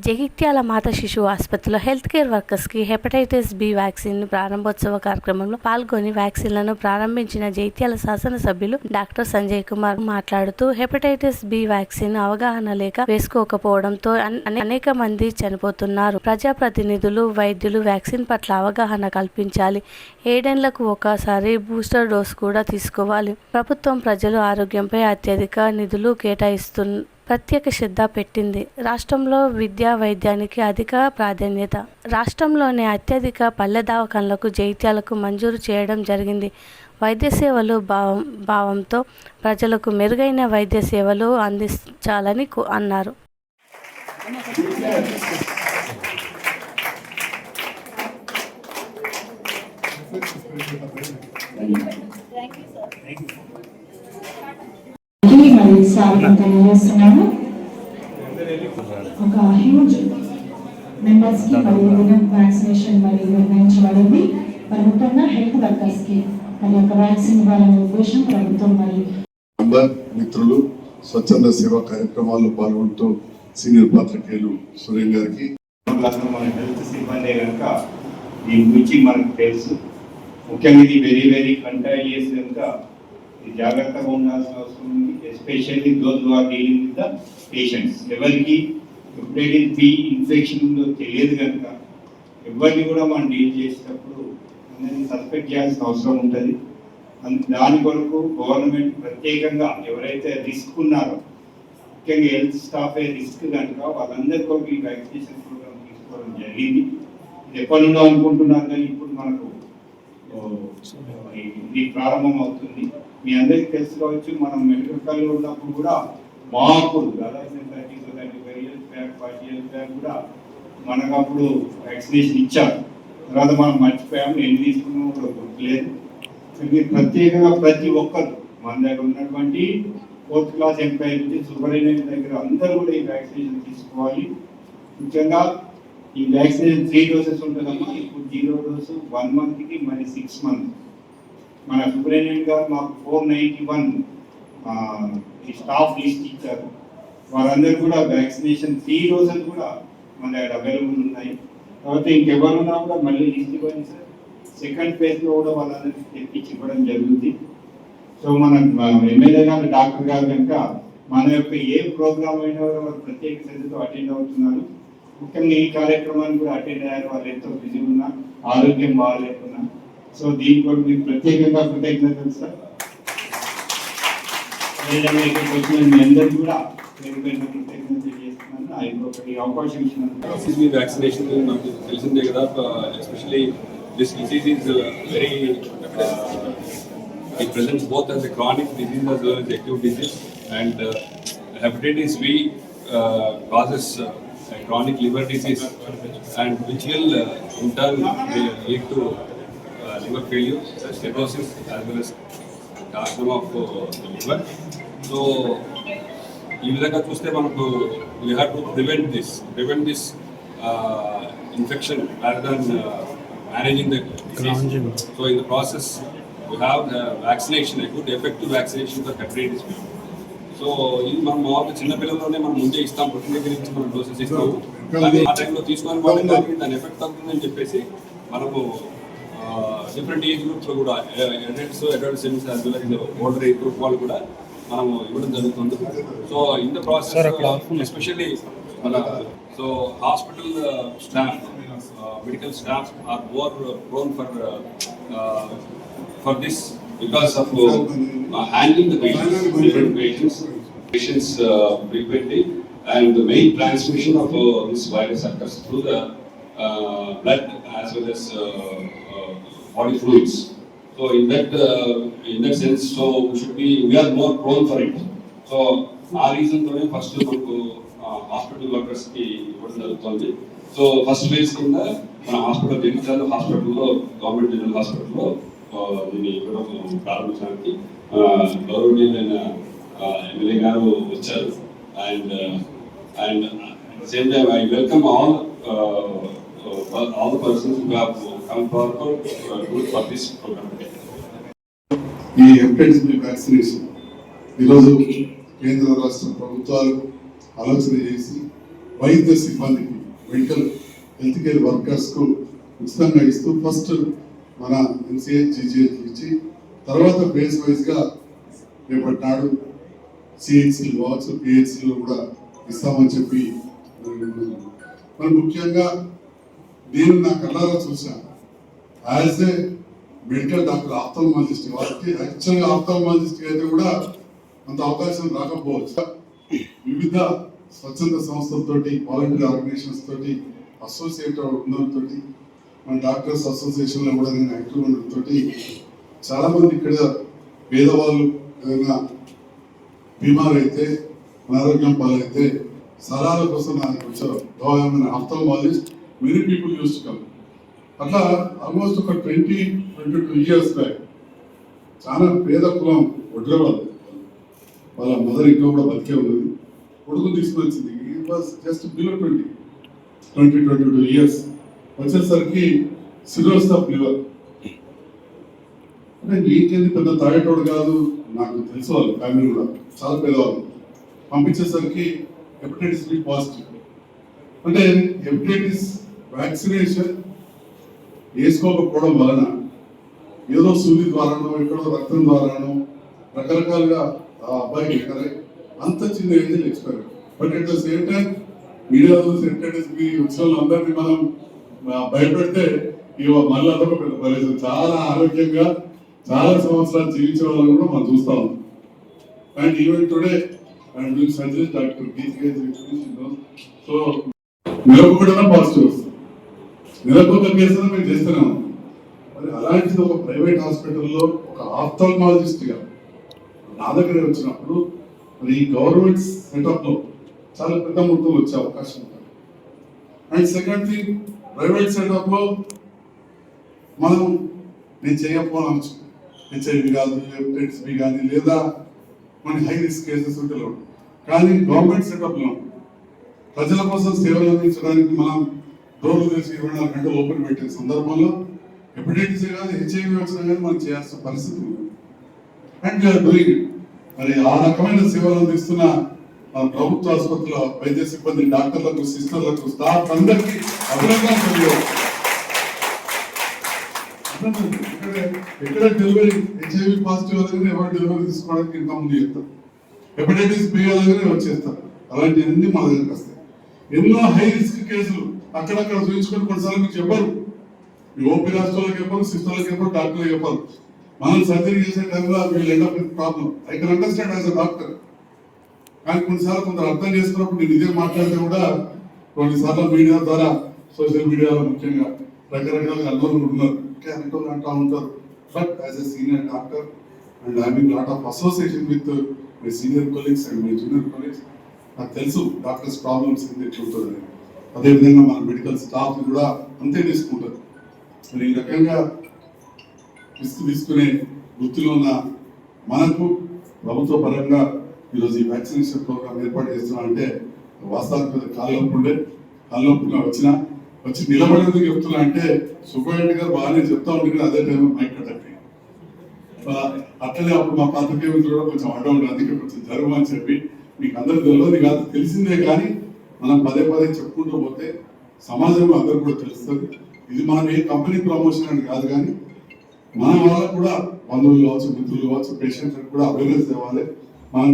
జగిత్యాల మాతా శిశువు ఆసుపత్రిలో హెల్త్ కేర్ వర్కర్స్కి హెపటైటిస్ బి వ్యాక్సిన్ ప్రారంభోత్సవ కార్యక్రమంలో పాల్గొని వ్యాక్సిన్లను ప్రారంభించిన జగిత్యాల శాసనసభ్యులు డాక్టర్ సంజయ్ కుమార్ మాట్లాడుతూ హెపటైటిస్ బి వ్యాక్సిన్ అవగాహన లేక వేసుకోకపోవడంతో అనేక మంది చనిపోతున్నారు. ప్రజాప్రతినిధులు, వైద్యులు వ్యాక్సిన్ పట్ల అవగాహన కల్పించాలి. 7 ఏళ్లకు ఒకసారి బూస్టర్ డోస్ కూడా తీసుకోవాలి. ప్రభుత్వం ప్రజల ఆరోగ్యంపై అత్యధిక నిధులు కేటాయిస్తుంది. ప్రత్యేక శ్రద్ధ పెట్టింది. రాష్ట్రంలో విద్యా వైద్యానికి అధిక ప్రాధాన్యత. రాష్ట్రంలోని అత్యధిక పల్లె దవాఖానలకు జగిత్యాలకు మంజూరు చేయడం జరిగింది. వైద్య సేవలు భావంతో ప్రజలకు మెరుగైన వైద్య సేవలు అందించాలని అన్నారు. మరి స్వాగతం తెలియజేస్తున్నాము. ఒక హ్యూజ్ మెంబర్స్ కి మరి వ్యాక్సినేషన్ మరి నిర్ణయించబడింది. మరి ముఖ్యంగా హెల్త్ వర్కర్స్ కి మరి ఒక వ్యాక్సిన్ ఇవ్వాలనే ఉద్దేశం ప్రభుత్వం మరి మిత్రులు స్వచ్ఛంద సేవా కార్యక్రమాల్లో పాల్గొంటూ సీనియర్ పాత్రికేయులు సురేన్ గారికి మన హెల్త్ సిబ్బంది కనుక దీని గురించి మనకు తెలుసు. ముఖ్యంగా ఇది వెరీ కంటాజియస్ కనుక జాగ్రత్తగా ఉండాల్సిన అవసరం ఉంది. Especially those who are dealing with the patients. ఎవరికి హెపటైటిస్ బి ఇన్ఫెక్షన్ ఉందో తెలియదు కనుక ఎవరిని కూడా మనం డీల్ చేసేటప్పుడు అందరినీ సస్పెక్ట్ చేయాల్సిన అవసరం ఉంటుంది. దాని కొరకు గవర్నమెంట్ ప్రత్యేకంగా ఎవరైతే రిస్క్ ఉన్నారో, ముఖ్యంగా హెల్త్ స్టాఫ్ రిస్క్ కనుక వాళ్ళందరి కొరకు ఈ వ్యాక్సినేషన్ ప్రోగ్రామ్ తీసుకోవడం జరిగింది. ఇది ఎప్పటి నుండో అనుకుంటున్నారు కానీ ఇప్పుడు మనకు ఇది ప్రారంభం అవుతుంది. మీ అందరికీ తెలుసు కావచ్చు, మనం మెడికల్ కాలేజ్లో ఉన్నప్పుడు కూడా మాకు దాదాపు 35 years back 40 years back కూడా మనకు అప్పుడు వ్యాక్సినేషన్ ఇచ్చారు. తర్వాత మనం మర్చిపోయాము, ఎన్ని తీసుకున్నామో కూడా గుర్తులేదు. ప్రత్యేకంగా ప్రతి ఒక్కరు మన దగ్గర ఉన్నటువంటి 4th class ఎంప్లాయీ నుంచి సూపరింటెండెంట్ దగ్గర అందరూ కూడా ఈ వ్యాక్సినేషన్ తీసుకోవాలి. ముఖ్యంగా ఈ వ్యాక్సినేషన్ 3 doses ఉంటుందమ్మా. ఇప్పుడు 0 dose 1 monthకి మరి 6 months. మన సూపరింటెండెంట్ గారు మాకు 491 స్టాఫ్ లిస్ట్ ఇచ్చారు. వారందరూ కూడా వ్యాక్సినేషన్ 3 doses కూడా మన దగ్గర అవైలబుల్ ఉన్నాయి. తర్వాత ఇంకెవరున్నా కూడా మళ్ళీ లిస్ట్ ఇవ్వండి సార్. సెకండ్ ఫేజ్లో కూడా వాళ్ళందరికీ తెప్పించి ఇవ్వడం జరుగుతుంది. సో మన ఎమ్మెల్యే గారు, డాక్టర్ గారు కనుక మన యొక్క ఏ ప్రోగ్రామ్ అయినా కూడా వాళ్ళు ప్రత్యేక శ్రద్ధతో అటెండ్ అవుతున్నారు. ముఖ్యంగా ఈ కార్యక్రమాన్ని కూడా అటెండ్ అయ్యారు. వాళ్ళు ఎంతో బిజీ ఉన్నా, ఆరోగ్యం బాగాలేకున్నా. సో దీని కూడా మీకు ప్రత్యేకంగా కృతజ్ఞతలు సార్. అదేవిధంగా ఇక్కడికి వచ్చిన మీ అందరికీ కూడా కృతజ్ఞతలు చేస్తున్నాను. ఈ అవకాశం ఇచ్చినందుకు. వ్యాక్సినేషన్ నాకు తెలిసిందే కదా, especially this disease is very it presents both as a chronic disease as well as acute disease, and hepatitis B causes chronic liver disease, and which will in turn lead to liver failure, cirrhosis, as well as carcinoma of the liver. So ఈ విధంగా చూస్తే మనకు we have to prevent this infection rather than managing the disease. So in the process we have vaccination, a good effective vaccination for hepatitis B. So ఇది మనం మామూలుగా చిన్న పిల్లల్లోనే మనం ముందే ఇస్తాం, పుట్టిన దగ్గర నుంచి మనం డోసెస్ ఇస్తాము. కానీ ఆ టైంలో తీసుకొని వాళ్ళకి దాని ఎఫెక్ట్ అవుతుందని చెప్పేసి మనము డిఫరెంట్ ఏజ్ గ్రూప్స్లో కూడా adults as well as older age group వాళ్ళు కూడా మనము ఇవ్వడం జరుగుతుంది. So in the process especially మన hospital staff, medical staff are more prone for this because of handling the patients frequently, and the main transmission of this virus occurs through the blood as well as body fluids. So in that sense, so we are more prone for it. So our reason tone first hospital workers ki iవ్వడం జరుగుతుంది. So first phase కింద మన hospital Jagtial హాస్పిటల్లో, government general హాస్పిటల్లో దీన్ని ఇవ్వడం ప్రారంభించడానికి గౌరవనీయులైన MLA గారు వచ్చారు. And same time I welcome all the persons who have come forward for this program. ఈ హెపటైటిస్ బి వ్యాక్సినేషన్ ఈరోజు కేంద్ర రాష్ట్ర ప్రభుత్వాలు ఆలోచన చేసి వైద్య సిబ్బందికి మెడికల్ హెల్త్ కేర్ వర్కర్స్కు ఉచితంగా ఇస్తూ ఫస్ట్ మన ఎంసీహెచ్ జీజీహెచ్ ఇచ్చి తర్వాత ఫేజ్ వైజ్గా రేపటి నాడు సిహెచ్సీలు కావచ్చు పిహెచ్సీలు కూడా ఇస్తామని చెప్పి మరి ముఖ్యంగా నేను నా కళ్ళారా చూసాను. యాజ్ ఏ మెడికల్ డాక్టర్ ఆప్థాల్మాలజిస్ట్ వారికి యాక్చువల్గా ఆప్థాల్మాలజిస్ట్ అయితే కూడా అంత అవకాశం రాకపోవచ్చు. వివిధ స్వచ్ఛంద సంస్థలతోటి వాలంటీర్ ఆర్గనైజేషన్స్ తోటి అసోసియేట్ ఉండడంతో మన డాక్టర్స్ అసోసియేషన్లో కూడా నేను యాక్టివ్ ఉండడంతో చాలా మంది ఇక్కడ పేదవాళ్ళు ఏదైనా బీమార్ అయితే అనారోగ్యం పాలైతే సలహాల కోసం నాకు వచ్చారు. Ophthalmologist many people use to come. అట్లా ఆల్మోస్ట్ ఒక 22 years బ్యాక్ చాలా పేద కులం వడ్లవాళ్ళు వాళ్ళ మదర్ ఇంట్లో కూడా బతికే ఉన్నది. కొడుకు తీసుకుని వచ్చింది. It was just below 22 years. వచ్చేసరికి సిరోస్ ఆఫ్ లివర్. అంటే నీకేంది పెద్ద తాగేటోడు కాదు, నాకు తెలుసు వాళ్ళు ఫ్యామిలీ కూడా చాలా పేదవాళ్ళు. పంపించేసరికి హెపటైటిస్ బి పాజిటివ్. అంటే హెపటైటిస్ వ్యాక్సినేషన్ వేసుకోకపోవడం వలన ఏదో సూది ద్వారానో ఎక్కడో రక్తం ద్వారానో రకరకాలుగా ఆ అబ్బాయికి ఎక్కడే అంత చిన్న age expire. But at the same time మీడియాలో హెపటైటిస్ బి వచ్చిన వాళ్ళందరినీ మనం భయపెడితే మళ్ళీ అదొక పెద్ద పరిస్థితి. చాలా ఆరోగ్యంగా చాలా సంవత్సరాలు జీవించే వాళ్ళని కూడా మనం చూస్తా ఉన్నాం. And even today and doing surgery doctor so నెలకు కూడా పాజిటివ్ వస్తుంది. నెలకు ఒక కేసులో మేము చేస్తూనే ఉన్నాం. మరి అలాంటిది ఒక ప్రైవేట్ హాస్పిటల్లో ఒక ఆప్థాల్మాలజిస్ట్ గా నా దగ్గర వచ్చినప్పుడు మరి ఈ గవర్నమెంట్ సెటప్ లో చాలా పెద్ద మొత్తంలో వచ్చే అవకాశం ఉంటుంది. And second thing, private setup లో మనం నేను చేయకపోవచ్చు, హెచ్ఐవి కాదు, హెపటైటిస్ బి కానీ లేదా మన హై రిస్క్ కేసెస్ ఉంటే కానీ గవర్నమెంట్ సెటప్ లో ప్రజల కోసం సేవలు అందించడానికి మనం డోర్లు తెరిచి 24 గంటలు ఓపెన్ పెట్టే సందర్భంలో హెపటైటిస్ కాదు హెచ్ఐవి వచ్చినా కానీ మనం చేయాల్సిన పరిస్థితి ఉంది. And doing it. మరి ఆ రకమైన సేవలు అందిస్తున్న ప్రభుత్వ ఆసుపత్రిలో వైద్య సిబ్బంది, డాక్టర్లకు, సిస్టర్లకు, స్టాఫ్ అందరికీ అభినందనలు తెలియదు. ఎక్కడ డెలివరీ హెచ్ఐవి పాజిటివ్ దగ్గర ఎవరు డెలివరీ తీసుకోవడానికి ఇంకా ముందు చేస్తారు, హెపటైటిస్ బి దగ్గరే వచ్చేస్తారు. అలాంటివన్నీ మా దగ్గరికి వస్తాయి. ఎన్నో హై రిస్క్ కేసులు అక్కడక్కడ చూపించుకొని కొన్నిసార్లు మీకు చెప్పరు, మీ ఓపీ రాష్ట్రాలకు చెప్పరు, సిస్టర్లకు చెప్పరు, డాక్టర్లకు చెప్పరు. మనం సర్జరీ చేసే టైంలో వీళ్ళు end up with problem. I can understand as a doctor. కానీ కొన్నిసార్లు కొందరు అర్థం చేసుకున్నప్పుడు నేను ఇదే మాట్లాడితే కూడా కొన్నిసార్లు మీడియా ద్వారా, సోషల్ మీడియాలో ముఖ్యంగా రకరకాలుగా అల్లర్లు ఉన్నారు, అంటూ ఉంటారు. But as a senior doctor and having lot of association with my senior colleagues and my junior colleagues, నాకు తెలుసు డాక్టర్స్ ప్రాబ్లమ్స్ ఎంత ఉంటుందని. అదేవిధంగా మన మెడికల్ స్టాఫ్ కూడా అంతే తీసుకుంటారు. మరి ఈ రకంగా తీసుకునే వృత్తిలో ఉన్న మనకు ప్రభుత్వ పరంగా ఈరోజు ఈ వ్యాక్సినేషన్ ప్రోగ్రామ్ ఏర్పాటు చేస్తున్నామంటే వాస్తవానికి కాళ్ళనొప్పుగా వచ్చి నిలబడేందుకు చెప్తున్నా అంటే సుబ్బారెడ్డి గారు బాగానే చెప్తా ఉంటే అదే టైంలో మైక్ కట్ అట్లనే అప్పుడు మా పాత్రికేయ మిత్రులు కూడా కొంచెం అడ్డం అందుకే కొంచెం జరుగు అని చెప్పి మీకు అందరూ తెలియదు కాదు, తెలిసిందే. కానీ మనం పదే చెప్పుకుంటూ పోతే సమాజంలో అందరూ కూడా తెలుస్తుంది. ఇది మనం ఏ కంపెనీ ప్రమోషన్ అని కాదు, కానీ మన వాళ్ళకు కూడా బంధువులు కావచ్చు, మిత్రులు కావచ్చు, పేషెంట్లకు కూడా అవేర్నెస్ ఇవ్వాలి. మనం